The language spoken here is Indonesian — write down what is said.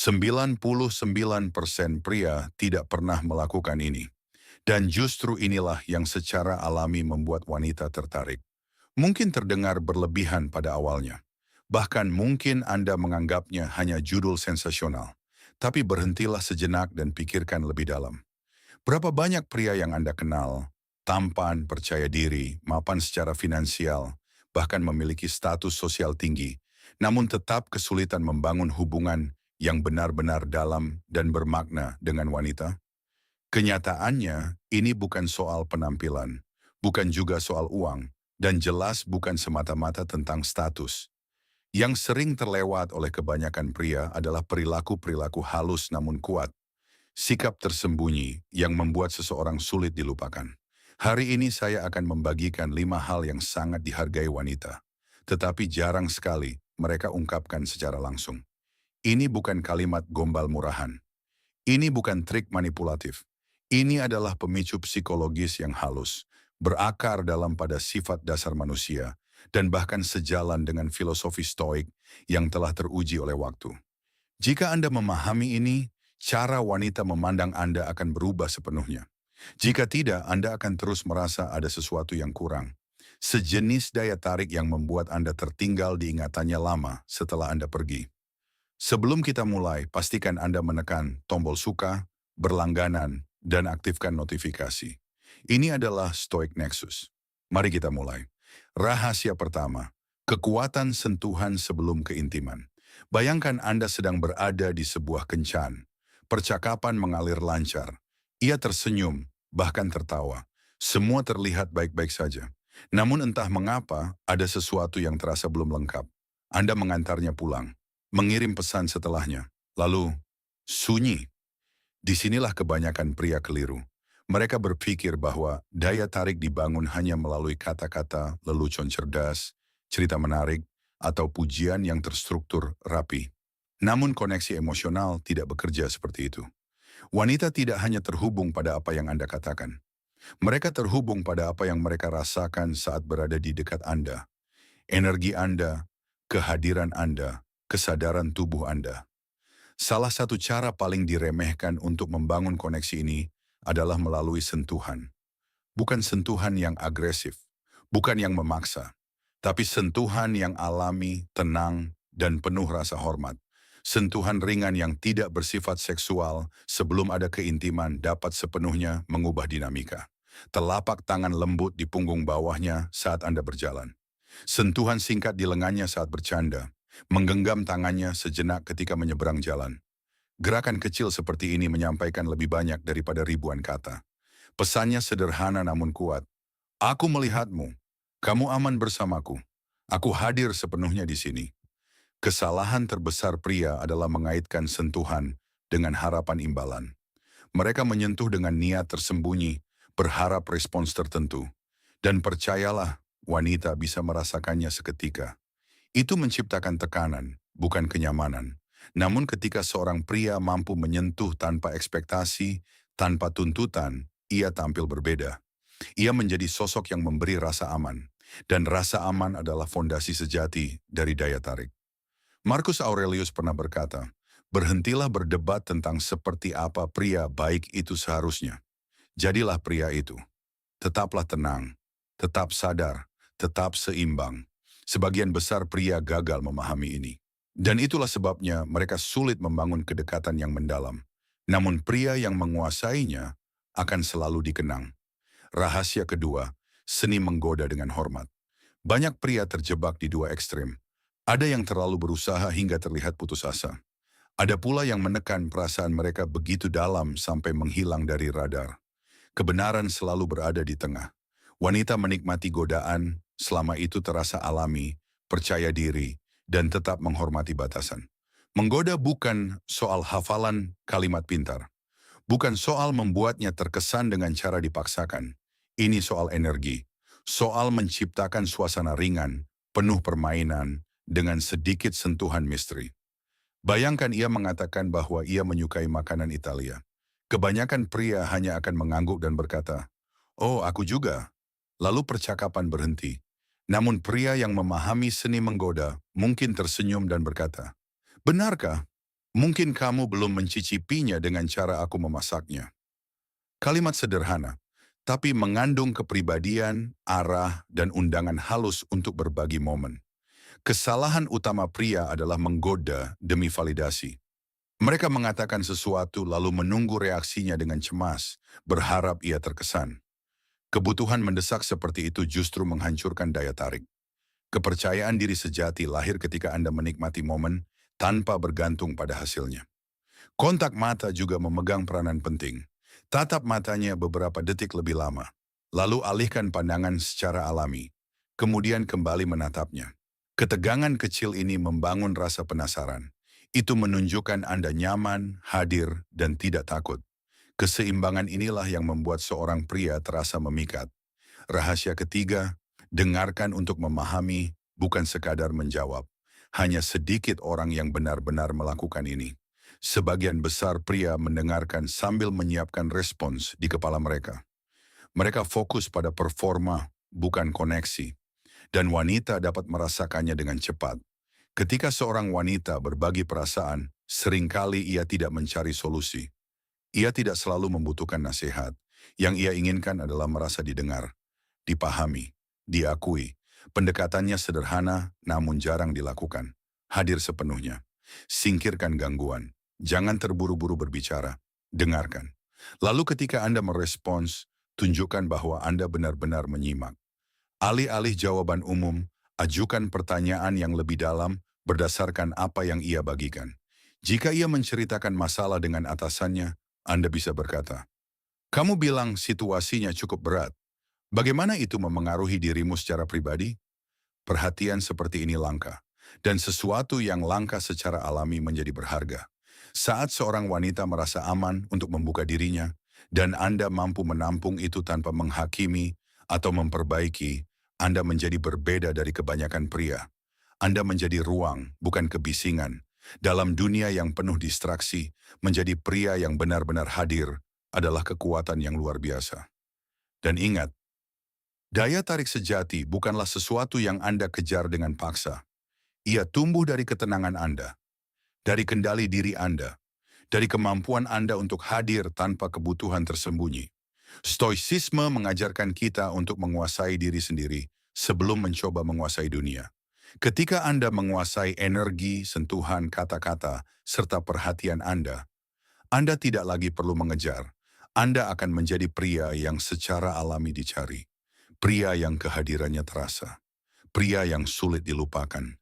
99% pria tidak pernah melakukan ini. Dan justru inilah yang secara alami membuat wanita tertarik. Mungkin terdengar berlebihan pada awalnya. Bahkan mungkin Anda menganggapnya hanya judul sensasional. Tapi berhentilah sejenak dan pikirkan lebih dalam. Berapa banyak pria yang Anda kenal, tampan, percaya diri, mapan secara finansial, bahkan memiliki status sosial tinggi, namun tetap kesulitan membangun hubungan yang benar-benar dalam dan bermakna dengan wanita? Kenyataannya, ini bukan soal penampilan, bukan juga soal uang, dan jelas bukan semata-mata tentang status. Yang sering terlewat oleh kebanyakan pria adalah perilaku-perilaku halus namun kuat, sikap tersembunyi yang membuat seseorang sulit dilupakan. Hari ini saya akan membagikan 5 hal yang sangat dihargai wanita, tetapi jarang sekali mereka ungkapkan secara langsung. Ini bukan kalimat gombal murahan. Ini bukan trik manipulatif. Ini adalah pemicu psikologis yang halus, berakar dalam pada sifat dasar manusia, dan bahkan sejalan dengan filosofi stoik yang telah teruji oleh waktu. Jika Anda memahami ini, cara wanita memandang Anda akan berubah sepenuhnya. Jika tidak, Anda akan terus merasa ada sesuatu yang kurang. Sejenis daya tarik yang membuat Anda tertinggal di ingatannya lama setelah Anda pergi. Sebelum kita mulai, pastikan Anda menekan tombol suka, berlangganan, dan aktifkan notifikasi. Ini adalah Stoic Nexus. Mari kita mulai. Rahasia pertama, kekuatan sentuhan sebelum keintiman. Bayangkan Anda sedang berada di sebuah kencan. Percakapan mengalir lancar. Ia tersenyum, bahkan tertawa. Semua terlihat baik-baik saja. Namun entah mengapa, ada sesuatu yang terasa belum lengkap. Anda mengantarnya pulang, mengirim pesan setelahnya, lalu sunyi. Disinilah kebanyakan pria keliru. Mereka berpikir bahwa daya tarik dibangun hanya melalui kata-kata, lelucon cerdas, cerita menarik, atau pujian yang terstruktur rapi. Namun koneksi emosional tidak bekerja seperti itu. Wanita tidak hanya terhubung pada apa yang Anda katakan. Mereka terhubung pada apa yang mereka rasakan saat berada di dekat Anda. Energi Anda, kehadiran Anda, kesadaran tubuh Anda. Salah satu cara paling diremehkan untuk membangun koneksi ini adalah melalui sentuhan. Bukan sentuhan yang agresif, bukan yang memaksa, tapi sentuhan yang alami, tenang, dan penuh rasa hormat. Sentuhan ringan yang tidak bersifat seksual sebelum ada keintiman dapat sepenuhnya mengubah dinamika. Telapak tangan lembut di punggung bawahnya saat Anda berjalan. Sentuhan singkat di lengannya saat bercanda. Menggenggam tangannya sejenak ketika menyeberang jalan. Gerakan kecil seperti ini menyampaikan lebih banyak daripada ribuan kata. Pesannya sederhana namun kuat. Aku melihatmu. Kamu aman bersamaku. Aku hadir sepenuhnya di sini. Kesalahan terbesar pria adalah mengaitkan sentuhan dengan harapan imbalan. Mereka menyentuh dengan niat tersembunyi, berharap respons tertentu. Dan percayalah, wanita bisa merasakannya seketika. Itu menciptakan tekanan, bukan kenyamanan. Namun ketika seorang pria mampu menyentuh tanpa ekspektasi, tanpa tuntutan, ia tampil berbeda. Ia menjadi sosok yang memberi rasa aman. Dan rasa aman adalah fondasi sejati dari daya tarik. Marcus Aurelius pernah berkata, berhentilah berdebat tentang seperti apa pria baik itu seharusnya. Jadilah pria itu. Tetaplah tenang, tetap sadar, tetap seimbang. Sebagian besar pria gagal memahami ini. Dan itulah sebabnya mereka sulit membangun kedekatan yang mendalam. Namun pria yang menguasainya akan selalu dikenang. Rahasia kedua, seni menggoda dengan hormat. Banyak pria terjebak di dua ekstrem. Ada yang terlalu berusaha hingga terlihat putus asa. Ada pula yang menekan perasaan mereka begitu dalam sampai menghilang dari radar. Kebenaran selalu berada di tengah. Wanita menikmati godaan selama itu terasa alami, percaya diri, dan tetap menghormati batasan. Menggoda bukan soal hafalan kalimat pintar. Bukan soal membuatnya terkesan dengan cara dipaksakan. Ini soal energi. Soal menciptakan suasana ringan, penuh permainan, dengan sedikit sentuhan misteri. Bayangkan ia mengatakan bahwa ia menyukai makanan Italia. Kebanyakan pria hanya akan mengangguk dan berkata, "Oh, aku juga." Lalu percakapan berhenti. Namun pria yang memahami seni menggoda mungkin tersenyum dan berkata, "Benarkah? Mungkin kamu belum mencicipinya dengan cara aku memasaknya. Kalimat sederhana, tapi mengandung kepribadian, arah, dan undangan halus untuk berbagi momen. Kesalahan utama pria adalah menggoda demi validasi. Mereka mengatakan sesuatu lalu menunggu reaksinya dengan cemas, berharap ia terkesan. Kebutuhan mendesak seperti itu justru menghancurkan daya tarik. Kepercayaan diri sejati lahir ketika Anda menikmati momen tanpa bergantung pada hasilnya. Kontak mata juga memegang peranan penting. Tatap matanya beberapa detik lebih lama, lalu alihkan pandangan secara alami, kemudian kembali menatapnya. Ketegangan kecil ini membangun rasa penasaran. Itu menunjukkan Anda nyaman, hadir, dan tidak takut. Keseimbangan inilah yang membuat seorang pria terasa memikat. Rahasia ketiga, dengarkan untuk memahami, bukan sekadar menjawab. Hanya sedikit orang yang benar-benar melakukan ini. Sebagian besar pria mendengarkan sambil menyiapkan respons di kepala mereka. Mereka fokus pada performa, bukan koneksi. Dan wanita dapat merasakannya dengan cepat. Ketika seorang wanita berbagi perasaan, seringkali ia tidak mencari solusi. Ia tidak selalu membutuhkan nasihat. Yang ia inginkan adalah merasa didengar, dipahami, diakui. Pendekatannya sederhana namun jarang dilakukan. Hadir sepenuhnya. Singkirkan gangguan. Jangan terburu-buru berbicara. Dengarkan. Lalu ketika Anda merespons, tunjukkan bahwa Anda benar-benar menyimak. Alih-alih jawaban umum, ajukan pertanyaan yang lebih dalam berdasarkan apa yang ia bagikan. Jika ia menceritakan masalah dengan atasannya, Anda bisa berkata, "Kamu bilang situasinya cukup berat. Bagaimana itu memengaruhi dirimu secara pribadi?" Perhatian seperti ini langka, dan sesuatu yang langka secara alami menjadi berharga. Saat seorang wanita merasa aman untuk membuka dirinya, dan Anda mampu menampung itu tanpa menghakimi atau memperbaiki, Anda menjadi berbeda dari kebanyakan pria. Anda menjadi ruang, bukan kebisingan. Dalam dunia yang penuh distraksi, menjadi pria yang benar-benar hadir adalah kekuatan yang luar biasa. Dan ingat, daya tarik sejati bukanlah sesuatu yang Anda kejar dengan paksa. Ia tumbuh dari ketenangan Anda, dari kendali diri Anda, dari kemampuan Anda untuk hadir tanpa kebutuhan tersembunyi. Stoicisme mengajarkan kita untuk menguasai diri sendiri sebelum mencoba menguasai dunia. Ketika Anda menguasai energi, sentuhan, kata-kata, serta perhatian Anda tidak lagi perlu mengejar. Anda akan menjadi pria yang secara alami dicari. Pria yang kehadirannya terasa. Pria yang sulit dilupakan.